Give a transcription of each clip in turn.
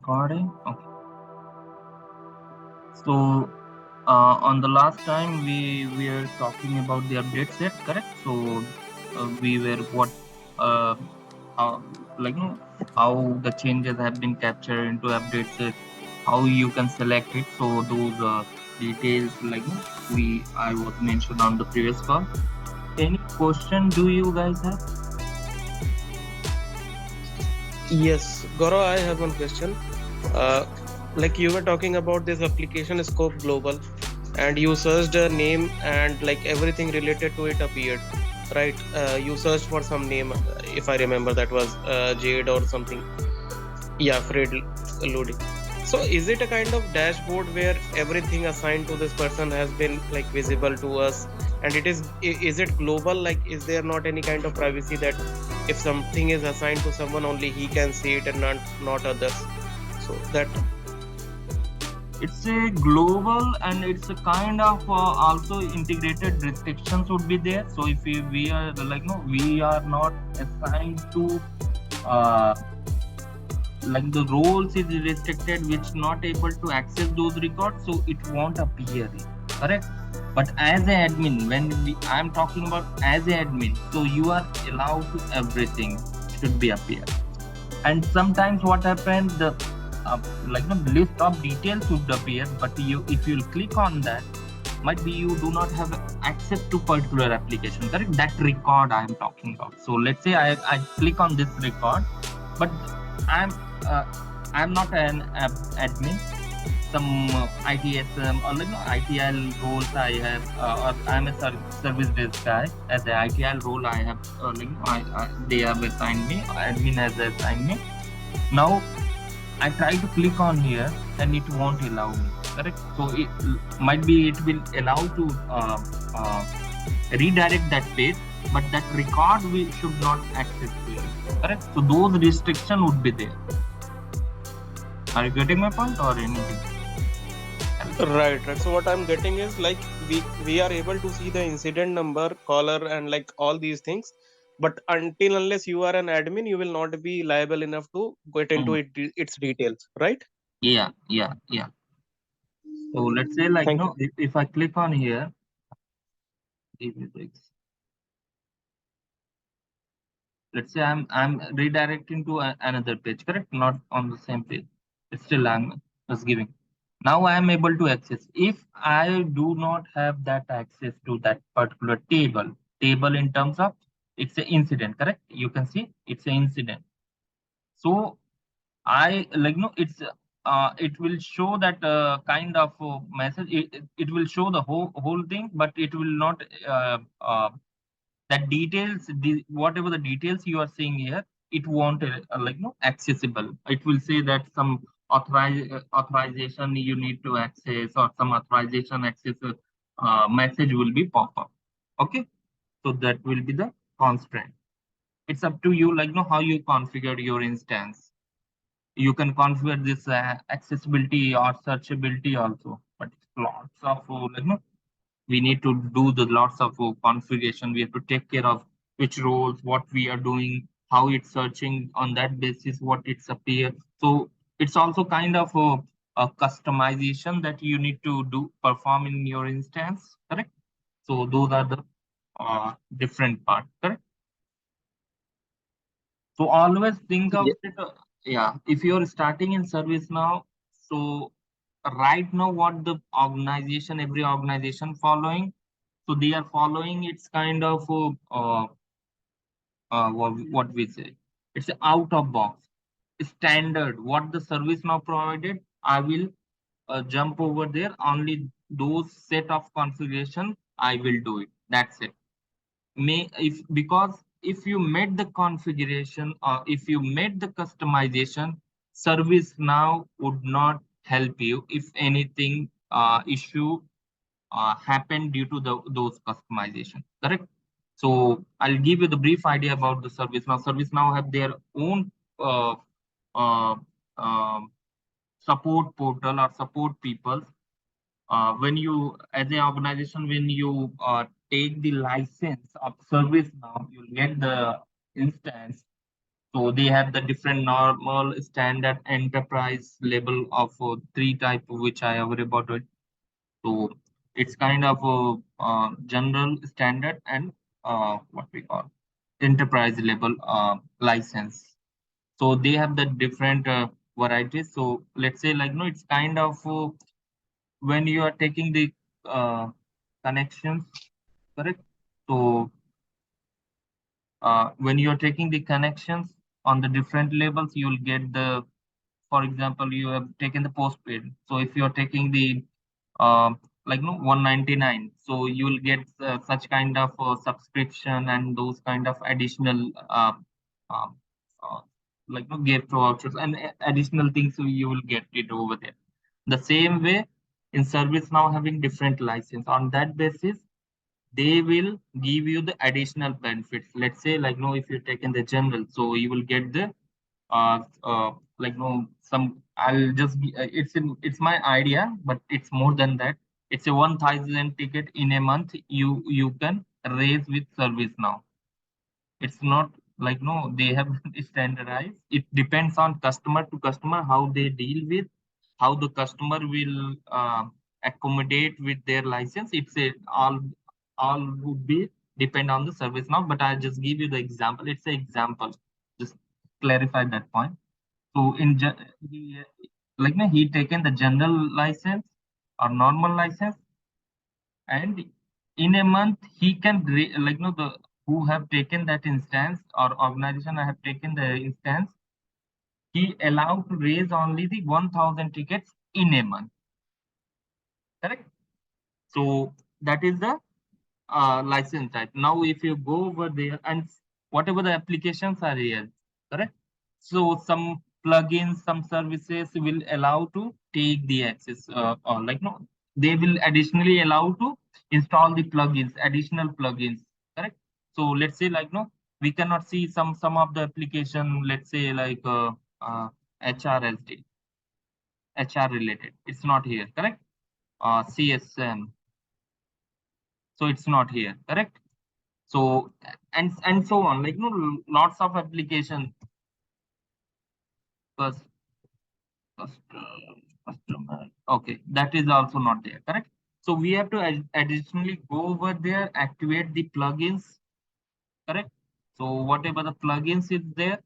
Recording. Okay. So on the last time we were talking about the update set, correct? So we were what uh, how like no how the changes have been captured into update set, how you can select it. So those details we I was mentioned on the previous call. Any question do you guys have? Yes, Gaurav, I have one question. Uh, like you were talking about this application scope global, and you searched a name, and like everything related to it appeared, right? You searched for some name, if I remember, that was Jade or something. Yeah, Fred Ludi. So, is it a kind of dashboard where everything assigned to this person has been like visible to us, and is it global? Like, is there not any kind of privacy that if something is assigned to someone, only he can see it and not others? So that It's a global and it's a kind of also integrated restrictions would be there. So if we are no, we are not assigned to uh, the roles is restricted, which not able to access those records, so it won't appear. Correct. But as an admin, I'm talking about as an admin, so you are allowed to everything should be appear. And sometimes what happens, the list of details would appear, but you if you click on that, might be you do not have access to particular application, correct? That record I am talking about. So let's say I click on this record, but i'm uh, I'm not an admin. Some ITSM or ITL roles I have, or I'm a service desk guy. As a ITL role, I have they have assigned me. Admin has assigned me. Now I try to click on here and it won't allow me. Correct. So it might be it will allow to uh, redirect that page, but that record we should not access to it. Correct. So those restriction would be there. Are you getting my point or anything else? right. So what I'm getting is like we are able to see the incident number, caller, and like all these things. But until unless you are an admin, you will not be liable enough to get into Mm. its details, right? Yeah, yeah, yeah. So let's say Thank you. if I click on here, give me breaks. Let's say I'm redirecting to another page, correct? Not on the same page. It's still I'm just giving. Now I am able to access. If I do not have that access to that particular table in terms of it's an incident, correct? You can see it's an incident. So I no, it will show that kind of message. It will show the whole thing, but it will not that details whatever the details you are seeing here, it won't no accessible. It will say that some authorization you need to access, or some authorization access message will be pop up. Okay, so that will be the constraint. It's up to you, how you configure your instance. You can configure this accessibility or searchability also, but it's lots of we need to do the lots of configuration. We have to take care of which roles, what we are doing, how it's searching on that basis, what it's appear. So it's also kind of a customization that you need to do perform in your instance, correct? So those are the different part, correct? So always think of Ye- it. Yeah, if you're starting in service now, so right now what the organization, every organization following, so they are following it's kind of what we say. It's out of box standard. What the service now provided, I will jump over there. Only those set of configuration I will do it. That's it. May if because if you made the configuration or if you made the customization, service now would not help you if anything issue happen due to those customization, correct? So I'll give you the brief idea about the service now. Service now have their own uh, uh, um support portal or support people. When you, as an organization, when you take the license of service now, you'll get the instance. So they have the different normal, standard, enterprise level of three type, which I have about it. So it's kind of general, standard, and what we call enterprise level license. So they have the different varieties. So let's say like no, it's kind of when you are taking the uh, connections, correct? So when you're taking the connections on the different levels, you will get the, for example, you have taken the postpaid. So if you're taking the uh, like no 199, so you will get such kind of subscription and those kind of additional um, uh, like no gift vouchers and additional things, so you will get it over there. The same way in service now having different license on that basis, they will give you the additional benefits. Let's say like no, if you're taking the general, so you will get the like no some, it's my idea, but it's more than that. It's a 1,000 ticket in a month you can raise with service now. It's not like no, they have standardized. It depends on customer to customer how they deal with, how the customer will accommodate with their license. It's a all would be depend on the service now, but I just give you the example. It's an example, just clarify that point. So he, like no, he taken the general license or normal license, and in a month he can like no, the who have taken that instance or organization have taken the instance, he allowed to raise only the 1,000 tickets in a month, correct? So that is the license type. Now, if you go over there and whatever the applications are here, correct? So some plugins, some services will allow to take the access, or like no, they will additionally allow to install the plugins, additional plugins, correct? So let's say like no, we cannot see some of the application. Let's say like HRSD, HR related. It's not here, correct? CSM, so it's not here, correct? So and so on, like no, lots of application. Cus- customer, okay, that is also not there, correct? So we have to additionally go over there, activate the plugins, correct? So whatever the plugins is there,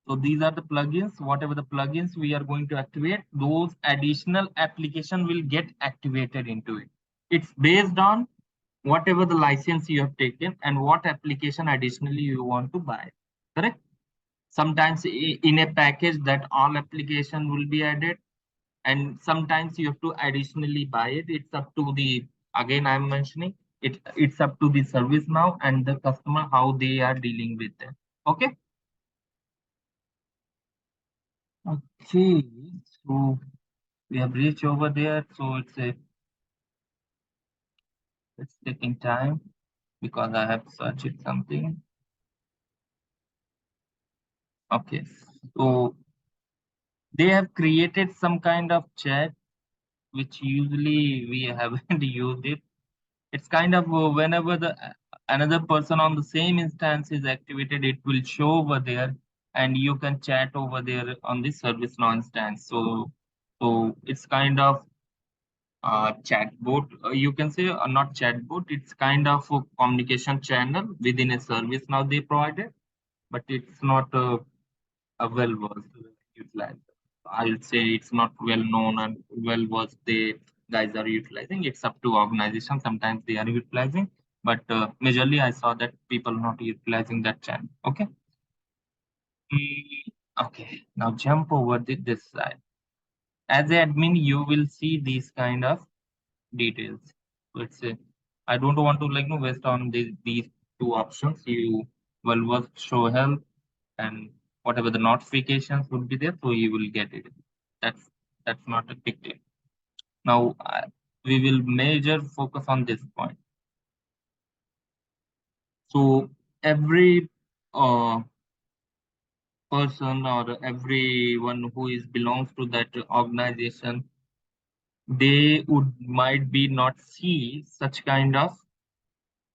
so these are the plugins. Whatever the plugins we are going to activate, those additional application will get activated into it. It's based on whatever the license you have taken and what application additionally you want to buy, correct? Sometimes in a package that all application will be added, and sometimes you have to additionally buy it. It's up to the, again I'm mentioning it, it's up to the service now and the customer how they are dealing with them. Okay. Okay, so we have reached over there, so it's taking time because I have searched something. Okay, so they have created some kind of chat which usually we haven't used it. It's kind of whenever the another person on the same instance is activated, it will show over there, and you can chat over there on the service now instance. So it's kind of chatbot. You can say not chatbot. It's kind of a communication channel within a service now they provided, but it's not well versed utilized. I'll say it's not well known and well versed. They guys are utilizing. It's up to organization. Sometimes they are utilizing, but majorly I saw that people not utilizing that channel. Okay. Mm, okay. Now jump over this side. As an admin, you will see these kind of details. So it's a, I don't want to like no waste on these two options. You well was show help and whatever the notifications would be there, so you will get it. That's that's not a big deal. Now we will major focus on this point. So every uh, person or everyone who is belongs to that organization, they would might be not see such kind of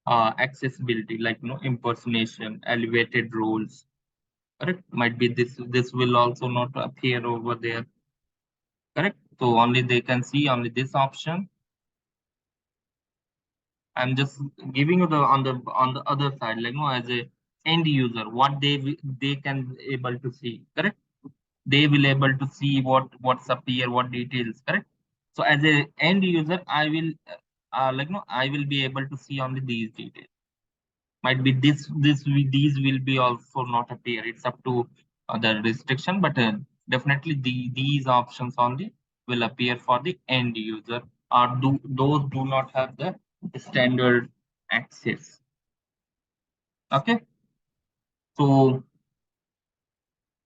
accessibility, like impersonation, elevated roles. Correct? Might be this will also not appear over there. Correct? So only they can see only this option. I'm just giving you the on the other side, like as a end user, what they can able to see. Correct? They will able to see what's up here, what details. Correct? So as a end user, I will I will be able to see only these details. Might be these will be also not appear. It's up to the restriction, but definitely these options only will appear for the end user, or those do not have the standard access. Okay, so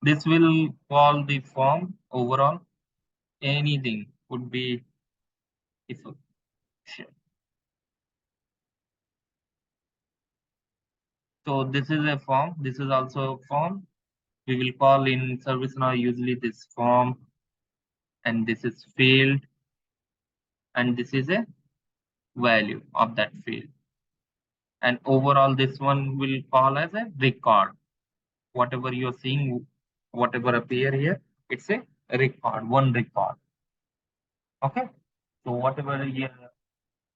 this will call the form overall. Anything would be if sure. So this is a form, this is also a form. We will call in ServiceNow usually this form, and this is field, and this is a value of that field. And overall, this one will call as a record. Whatever you're seeing, whatever appear here, it's a record, one record. Okay. So whatever here,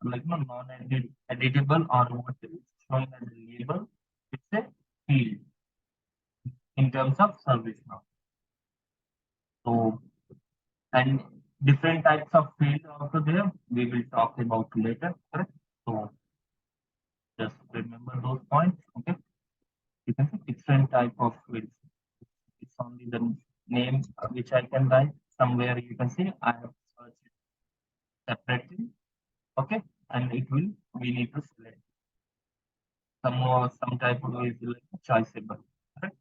like non-editable or what is showing as a label, it's a field in terms of service now. So and different types of fields also there. We will talk about later. Correct. So just remember those points. Okay. You can see different type of fields. It's only the name which I can write. Somewhere you can see I have searched it separately. Okay, and it will we need to select some type of is like choiceable. Correct?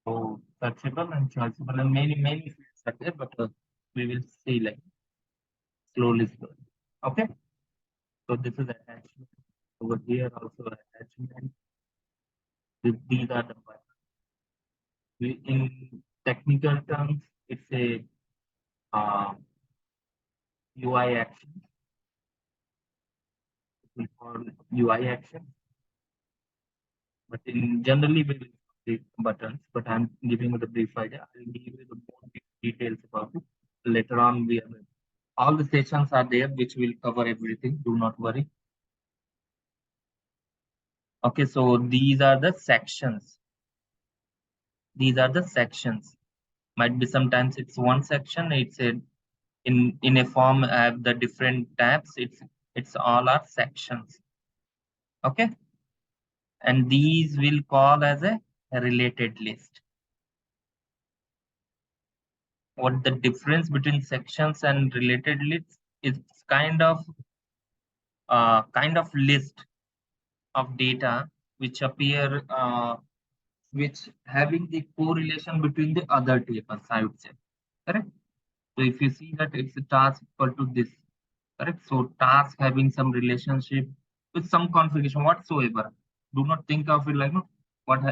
So searchable and choiceable and many fields are there, but we will see like slowly slowly. Okay, so this is attachment over here also attachment. These are the in technical terms it's a uh, UI action. We call UI action. But in generally we will the buttons, but I'm giving you the brief idea. I'll give you the more details about it. Later on, we have all the sessions are there, which will cover everything. Do not worry. Okay, so these are the sections. These are the sections. Might be sometimes it's one section. It's a in a form have the different tabs. It's all our sections. Okay, and these will call as a related list. What the difference between sections and related lists is kind of list of data which appear which having the correlation between the other tables, I would say. Correct. So if you see that it's a task equal to this, correct. So task having some relationship with some configuration whatsoever. Do not think of it like no,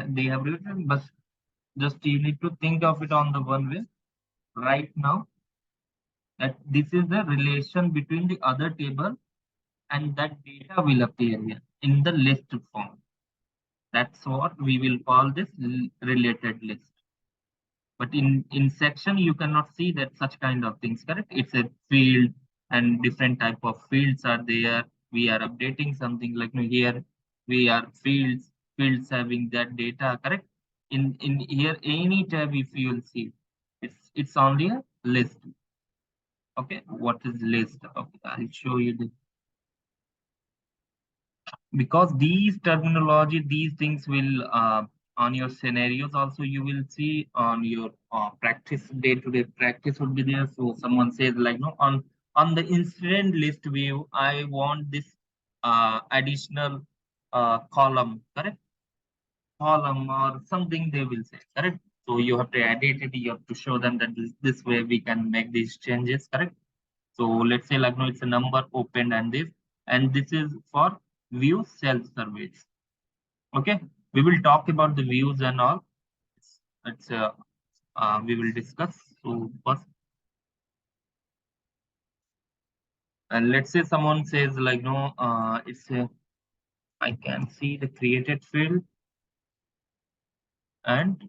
they have written, but just you need to think of it on the one way. Right now, that this is the relation between the other table and that data will appear here in the list form. That's what we will call this related list. But in section, you cannot see that such kind of things, correct? It's a field and different type of fields are there. We are updating something like here, we are fields having that data, correct? In here, any tab, if you will see, it's only a list. Okay, what is list? Okay, I'll show you this because these terminology these things will on your scenarios also you will see on your practice day-to-day practice would be there. So someone says like no on the incident list view I want this additional column, correct, column or something they will say, correct. So you have to edit it, you have to show them that this way we can make these changes, correct. So let's say like no, it's a number opened and this is for view self-service. Okay, we will talk about the views and all. It's we will discuss. So first, and let's say someone says like no, it's a I can see the created field and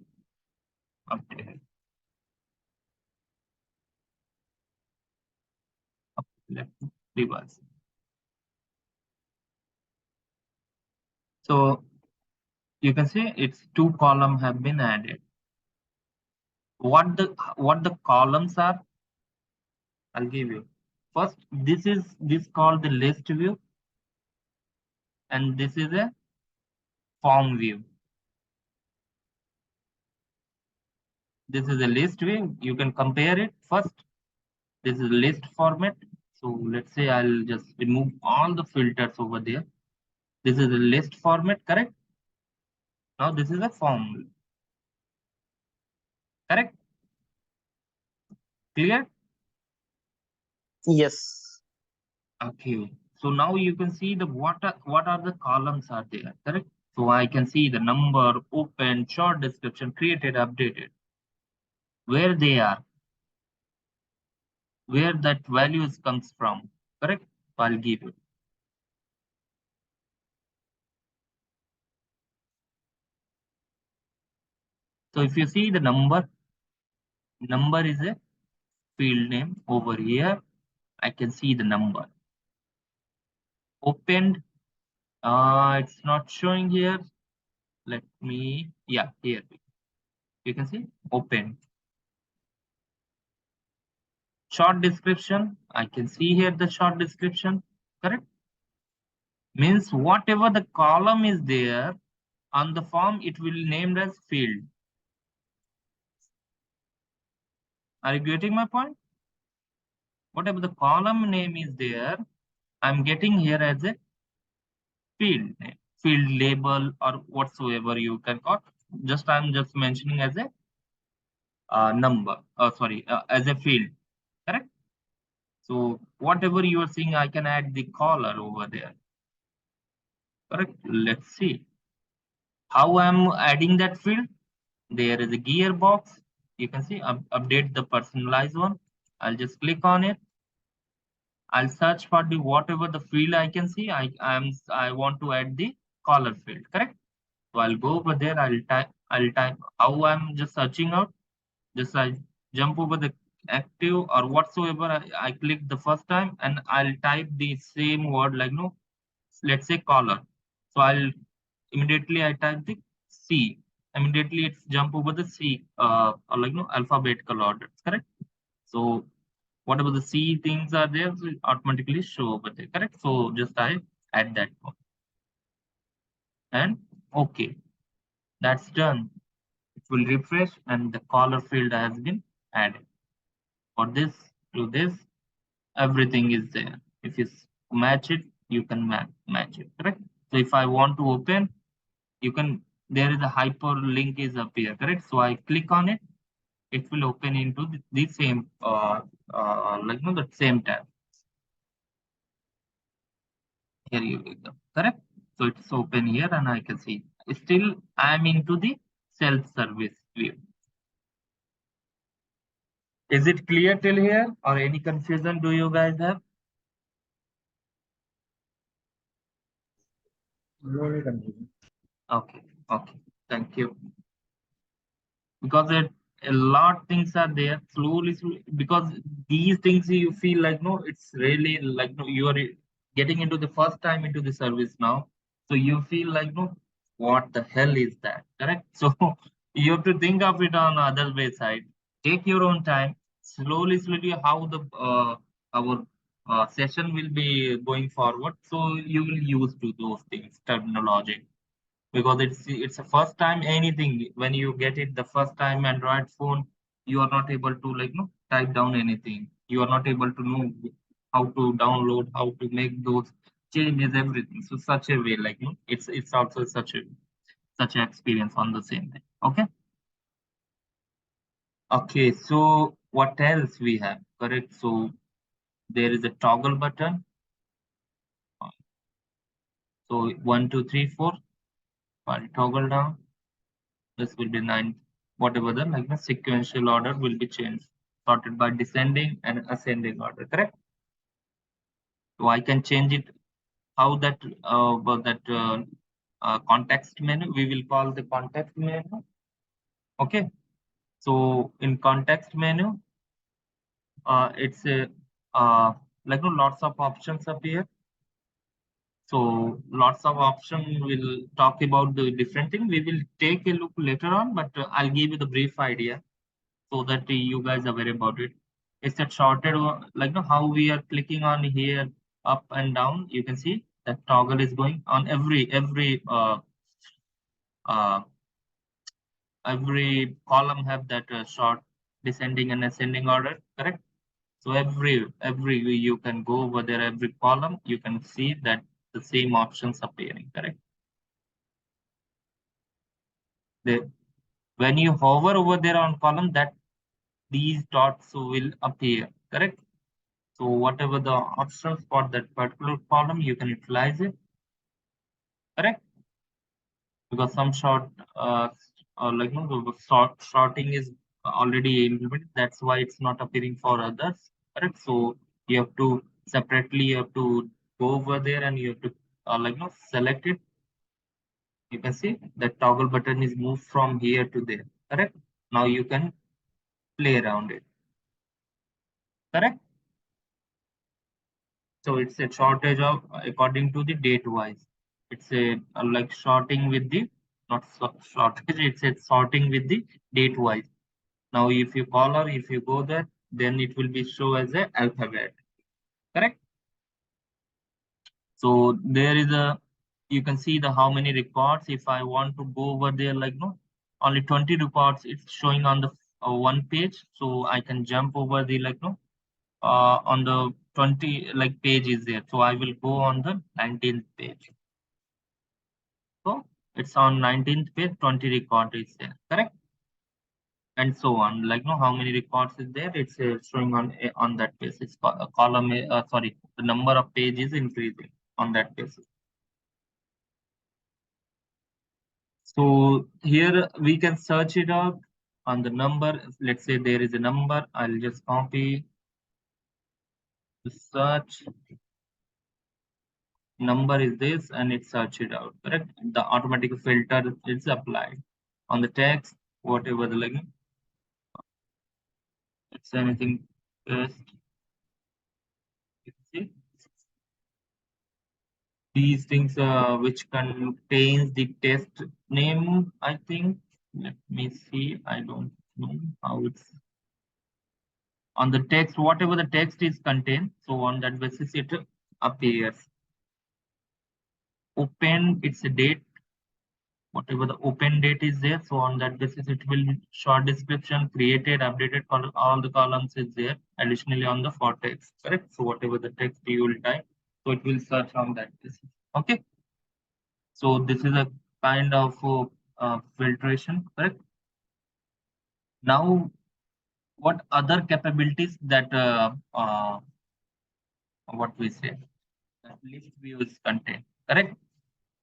updated. Let me reverse. So you can see it's two columns have been added. What the columns are, I'll give you. First, this called the list view, and this is a form view. This is a list view. You can compare it first. This is a list format. So let's say I'll just remove all the filters over there. This is a list format, correct? Now this is a form, correct? Clear? Yes. Okay. So now you can see the what are the columns are there, correct? So I can see the number, open, short description, created, updated, where they are, where that values comes from, correct? So I'll give you. So if you see the number is a field name over here. I can see the number. Opened, it's not showing here. Let me, yeah, here. You can see open. Short description, I can see here the short description, correct? Means whatever the column is there on the form, it will named as field. Are you getting my point? Whatever the column name is there, I'm getting here as a field name, field label, or whatsoever you can call. Just I'm just mentioning as a number. Sorry, as a field. Correct. So whatever you are seeing, I can add the color over there. Correct. Let's see how I'm adding that field. There is a gearbox. You can see update the personalized one. I'll just click on it. I'll search for the whatever the field I can see. I want to add the color field. Correct. So I'll go over there. I'll type how I'm just searching out. Just I jump over the active or whatsoever I click the first time, and I'll type the same word like no, let's say color. So I'll immediately I type the C. Immediately it's jump over the C or like no alphabetical order. Correct. So whatever the C things are there, will automatically show over there. Correct. So just I add that one and okay, that's done. It will refresh and the color field has been added. For this to this, everything is there. If you match it, you can match it, correct? So if I want to open, you can, there is a hyperlink is up here, correct? So I click on it, it will open into the same, like no, the same tab. Here you go, correct? So it's open here and I can see. Still, I'm into the self-service view. Is it clear till here or any confusion do you guys have? No any confusion. Okay, okay, thank you. Because a lot things are there slowly, because these things you feel like no, it's really like no, you are getting into the first time into the service now, so you feel like no, what the hell is that, correct? So you have to think of it on other way side. Take your own time, slowly how the our session will be going forward, so you will use to those things terminology, because it's the first time anything when you get it the first time Android phone, you are not able to like no type down anything, you are not able to know how to download, how to make those changes, everything. So such a way like no, it's also such an experience on the same thing. Okay. Okay, so what else we have, correct? So there is a toggle button. So 1 2 3 4, I'll toggle down. This will be 9. Whatever the like the sequential order will be changed, sorted by descending and ascending order, correct? So I can change it how that context menu, we will call the context menu. Okay. So in context menu, it's a lots of options appear. So lots of option will talk about the different thing. We will take a look later on, but I'll give you the brief idea so that you guys are aware about it. It's a shorted how we are clicking on here up and down. You can see that toggle is going on uh, every column have that short descending and ascending order, correct? So every you can go over there, every column you can see that the same options appearing, correct? The, when you hover over there on column, that these dots will appear, correct? So whatever the options for that particular column, you can utilize it, correct? Because some short, sorting is already implemented. That's why it's not appearing for others, correct? So you have to separately, you have to go over there and you have to select it. You can see that toggle button is moved from here to there, correct? Now you can play around it, correct? So it's a shortage of according to the date wise. It's a like sorting with the not shortage. It's a sorting with the date wise. Now, if you call or if you go there, then it will be show as a alphabet. Correct. So there is a you can see the how many records. If I want to go over there, like no, only 20 records. It's showing on the one page, so I can jump over the on the 20 page is there. So I will go on the 19th page. So it's on 19th page, 20 record is there, correct? And so on. Like no, how many records is there? It's showing on that page. It's a column. Sorry, the number of pages increasing on that basis. So here we can search it out on the number. Let's say there is a number. I'll just copy the search number is this and it search it out. Correct. The automatic filter is applied on the text, whatever the it's anything. Just see these things which contains the test name, I think. Let me see. I don't know how it's on the text, whatever the text is contained. So on that basis, it appears. Open, it's a date, whatever the open date is there. So on that basis, it will short description, created, updated, all the columns is there. Additionally on the for text, correct? So whatever the text you will type, so it will search on that basis. Okay. So this is a kind of filtration, correct? Now, what other capabilities that what we say that list views contain, correct?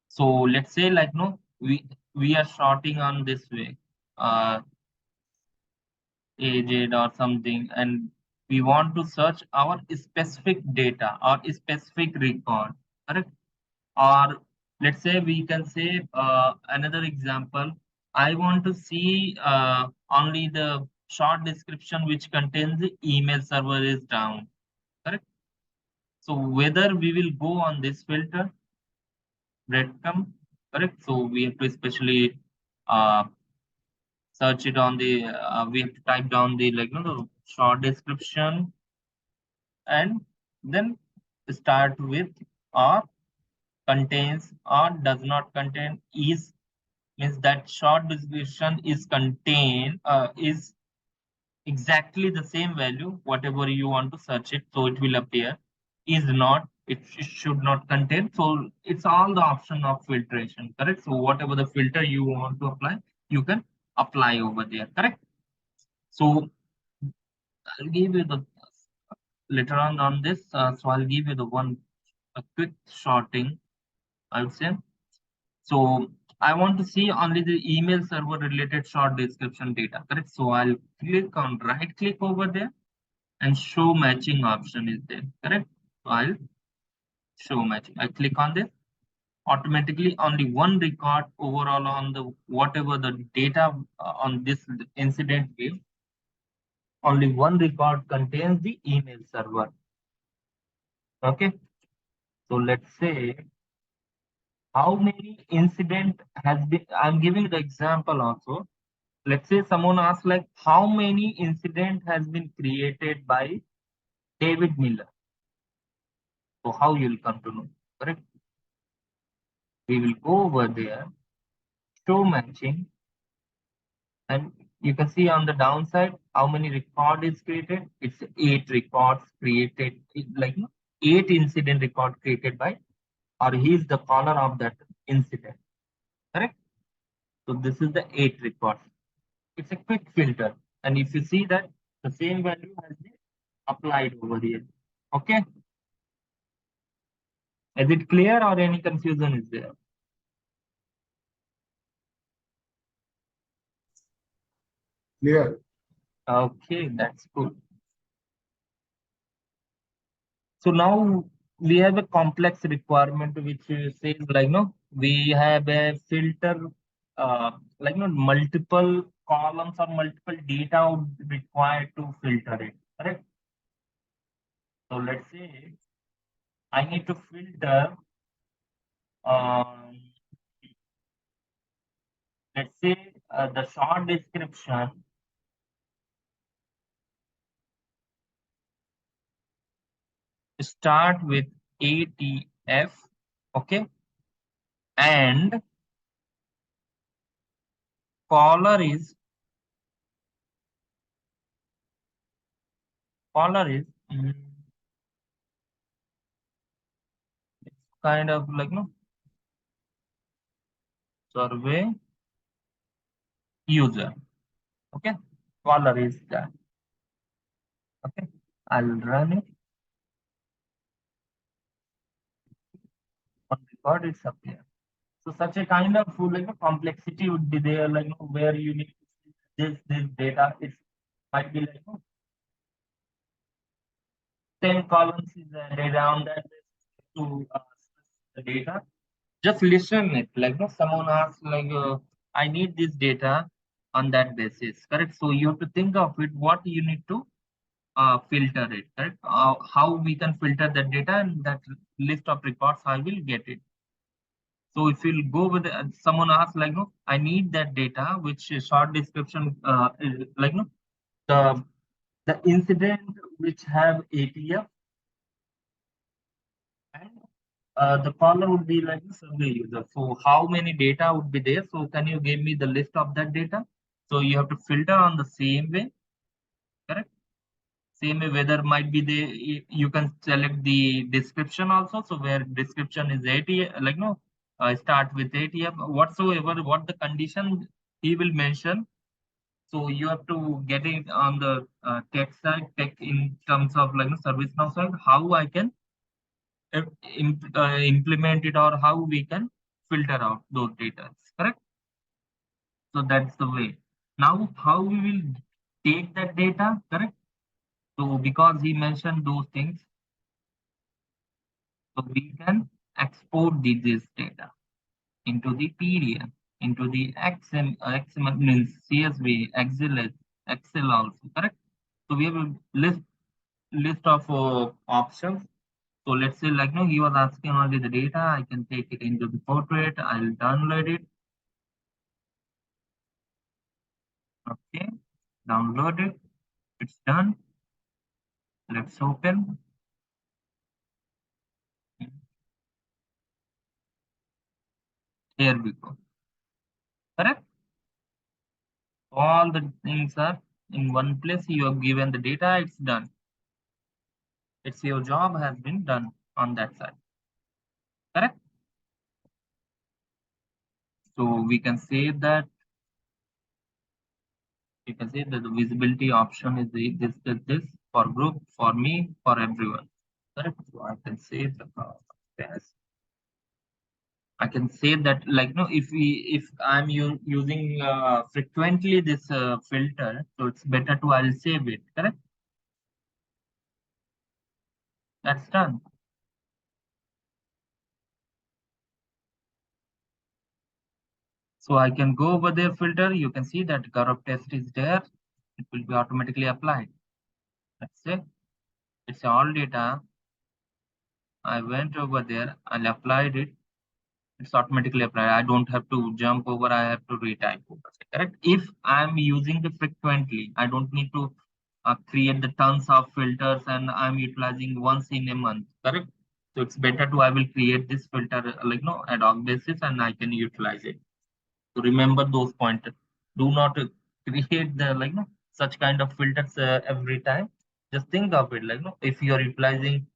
So let's say no, we are sorting on this way, uh, aged or something, and we want to search our specific data or specific record, correct? Or let's say we can say another example. I want to see only the short description which contains the email server is down, correct? So whether we will go on this filter, breadcrumb, correct? So we have to especially uh, search it on the, we have to type down the the short description and then start with or contains or does not contain is means that short description is contain is exactly the same value whatever you want to search it, so it will appear. Is not, it should not contain. So it's all the option of filtration, correct? So whatever the filter you want to apply, you can apply over there, correct? So I'll give you the later on this, so I'll give you the one a quick sorting, I would say. So I want to see only the email server related short description data, correct? So I'll click on right click over there and show matching option is there, correct? So I'll show matching. I click on this. Automatically, only one record overall on the whatever the data on this incident gives. Only one record contains the email server. Okay. So let's say how many incident has been. I'm giving the example also. Let's say someone asks like how many incident has been created by David Miller. So how you'll come to know, correct? We will go over there, show matching, and you can see on the downside how many record is created. It's 8 records created, like no, 8 incident record created by, or he is the caller of that incident, correct? So this is the 8 records. It's a quick filter, and if you see that the same value has been applied over here. Okay, is it clear or any confusion is there? Clear. Okay, that's good. So now we have a complex requirement which says like no, we have a filter like no multiple columns or multiple data would required to filter it. Correct. So let's say I need to filter. Um, let's say the short description start with ATF. Okay, and caller is mm, kind of like no survey user. Okay, caller is that. Okay, I'll run it on record. It's up here. So such a kind of like a complexity would be there, like where you need this data. It might be like 10 columns is the data on that to the data. Just listen it. Like someone asks like I need this data on that basis. Correct. So you have to think of it. What you need to filter it, correct? How we can filter that data and that list of records, I will get it. So if you'll go with someone asks like, no, I need that data, which is short description, is like, no, the the incident which have ATF and the caller would be like the survey user. So how many data would be there? So can you give me the list of that data? So you have to filter on the same way, correct? Same way, whether might be the you can select the description also. So where description is ATF, like no, start with ATF whatsoever. What the condition he will mention. So you have to get it on the tech side, tech in terms of like ServiceNow side. How I can implement it or how we can filter out those data. Correct. So that's the way. Now how we will take that data. Correct. So because he mentioned those things, so we can export this data into the PDF, into the XML means CSV, Excel also, correct? So we have a list of options. So let's say like no, he was asking only the data. I can take it into the portrait. I'll download it. Okay, download it. It's done. Let's open. Here we go. Correct. All the things are in one place. You have given the data. It's done. It's your job has been done on that side. Correct. So we can say that the visibility option is this for group, for me, for everyone. Correct. So I can say the yes. I can say that like no, if I'm using frequently this filter, so it's better to I'll save it. Correct. That's done. So I can go over there filter. You can see that Gaurav test is there. It will be automatically applied. Let's say it's all data. I went over there and applied it. It's automatically applied. I don't have to jump over. I have to retype over. Correct. If I'm using the frequently, I don't need to create the tons of filters and I'm utilizing once in a month. Correct. So it's better to I will create this filter like no ad hoc basis and I can utilize it. So remember those pointers. Do not create the like no such kind of filters every time. Just think of it like no if you are utilizing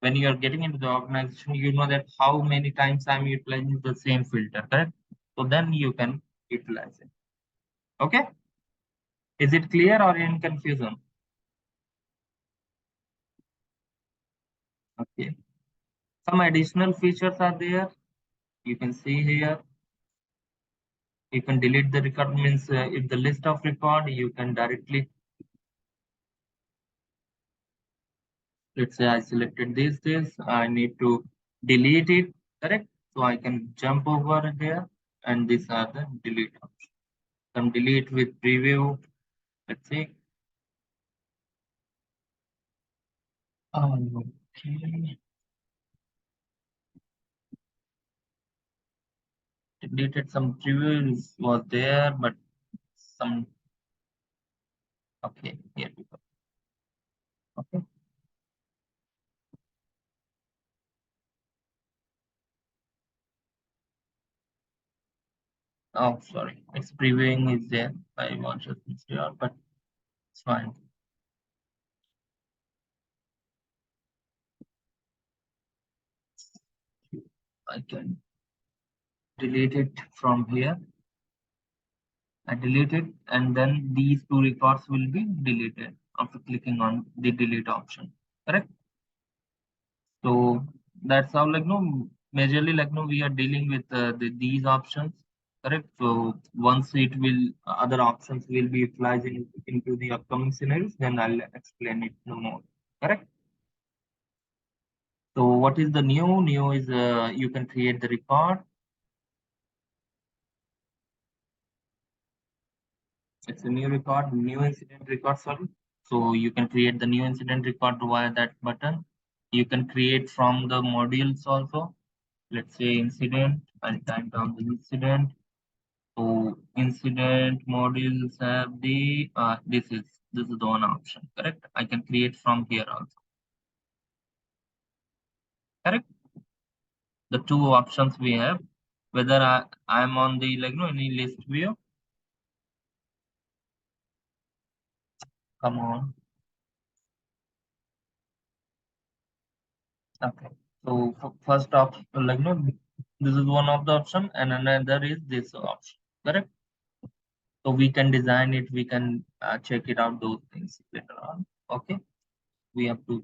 when you are getting into the organization, you know that how many times I'm utilizing the same filter, correct? So then you can utilize it. Okay? Is it clear or in confusion? Okay. Some additional features are there. You can see here. You can delete the record means if the list of record, you can directly, let's say I selected this, I need to delete it, correct? So I can jump over there and these are the delete options. Some delete with preview. Let's see. Okay. Deleted some previews was there, but some okay, here we go. Okay. Oh, sorry. It's previewing is there. I want to install, but it's fine. I can delete it from here. I delete it, and then these two records will be deleted after clicking on the delete option. Correct? So that's how like no majorly like no we are dealing with these options. Correct. So once it will other options will be utilized into the upcoming scenarios, then I'll explain it no more. Correct. So what is the new? New is you can create the record. It's a new record, new incident record. Sorry. So you can create the new incident record via that button. You can create from the modules also. Let's say incident. I'll type down the incident. So incident modules have the this is the one option, correct? I can create from here also, correct? The two options we have, whether I'm on the like no any list view. Come on, okay. So first option like no, this is one of the option, and another is this option, correct? So we can design it, we can check it out those things later on. Okay, we have to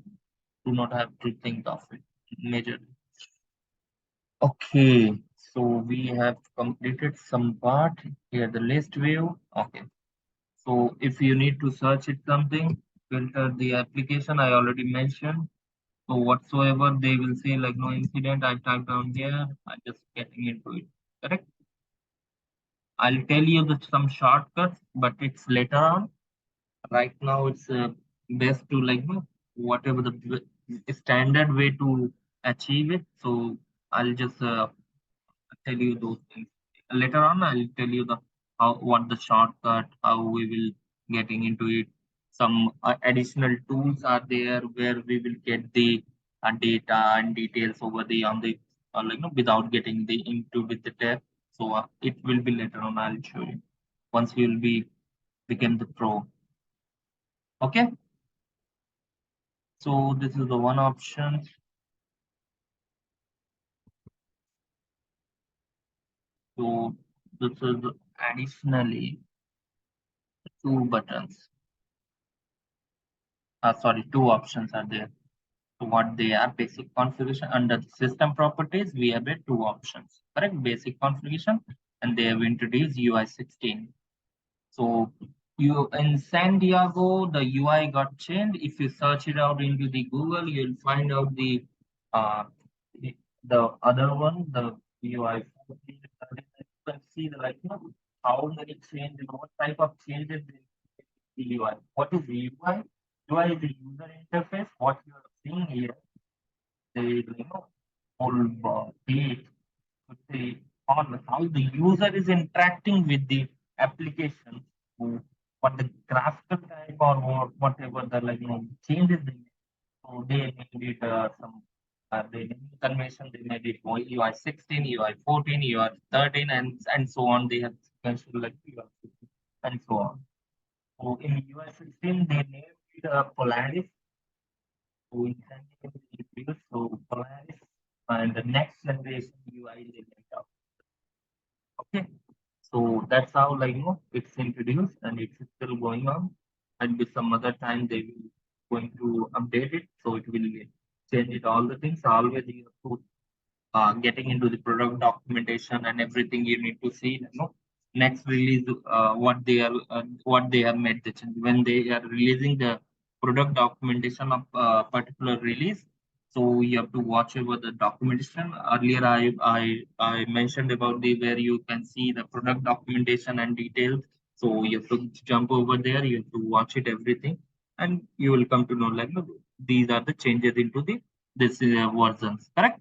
do not have to think of it majorly. Okay, so we have completed some part here, the list view. Okay, so if you need to search it something, filter the application I already mentioned. So whatsoever they will say like no incident, I type down here, I just getting into it. Correct? I'll tell you the some shortcuts, but it's later on. Right now, it's best to like no whatever the standard way to achieve it. So I'll just tell you those things. Later on, I'll tell you the how what the shortcut, how we will getting into it. Some additional tools are there where we will get the data and details over the on the like no without getting the into with the tab. So it will be later on. I'll show you once you will be become the pro. Okay. So this is the one option. So this is additionally two buttons. Sorry, two options are there. So what they are basic configuration under the system properties, we have two options, correct? Basic configuration, and they have introduced UI 16. So you in San Diego, the UI got changed. If you search it out into the Google, you'll find out uh, the other one, the UI 14. can see the like how many changes, what type of changes in the UI. What is the UI? UI is the user interface. What you are seeing here, the whole page would say on how the user is interacting with the application. So what the graphical type or whatever the changes they make. So they made it some they convention they made it UI 16, UI 14, UI 13, and so on. They have mentioned like UI 15 and so on. So in UI 16 they named it Polaris. So in so Polaris and the next generation UI they made up. Okay. So that's how it's introduced and it's still going on. And with some other time they will going to update it. So it will change it all the things. Always you have to getting into the product documentation and everything you need to see next release what they have made the change when they are releasing the product documentation of particular release. So you have to watch over the documentation. Earlier I mentioned about the where you can see the product documentation and details. So you have to jump over there, you have to watch it everything, and you will come to know these are the changes into the this versions, correct?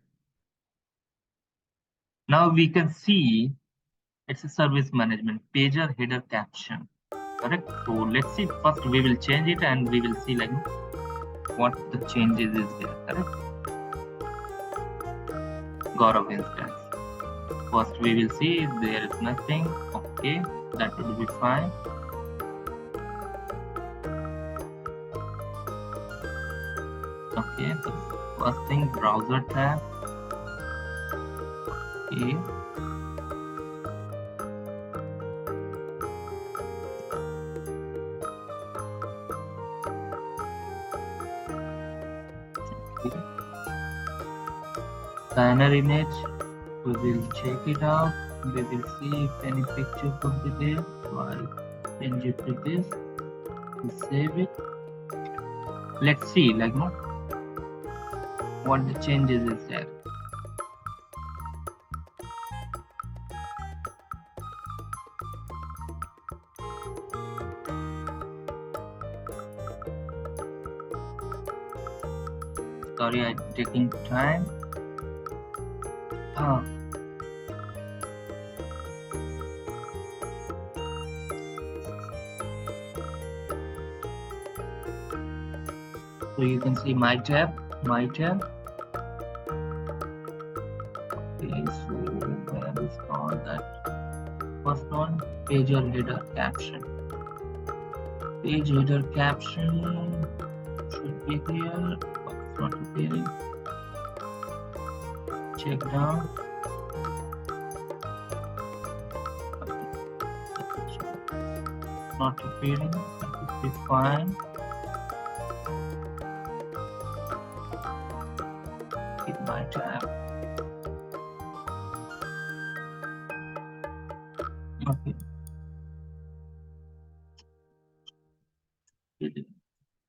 Now we can see it's a service management pager header caption. Correct. So let's see. First we will change it and we will see what the changes is there. Correct. Gaurav instance. First we will see there is nothing. Okay, that will be fine. Okay, the first thing browser tab. Okay. Banner image, we will check it out. We will see if any picture could be there. So I'll change it to this. We'll save it. Let's see what the changes is there. Sorry, I'm taking time. So you can see my tab. Okay, so where is all that? First one, page or header caption. Page header caption should be here, but it's not appearing. Check down. Not appearing. That would be fine. Hit my tab. Okay.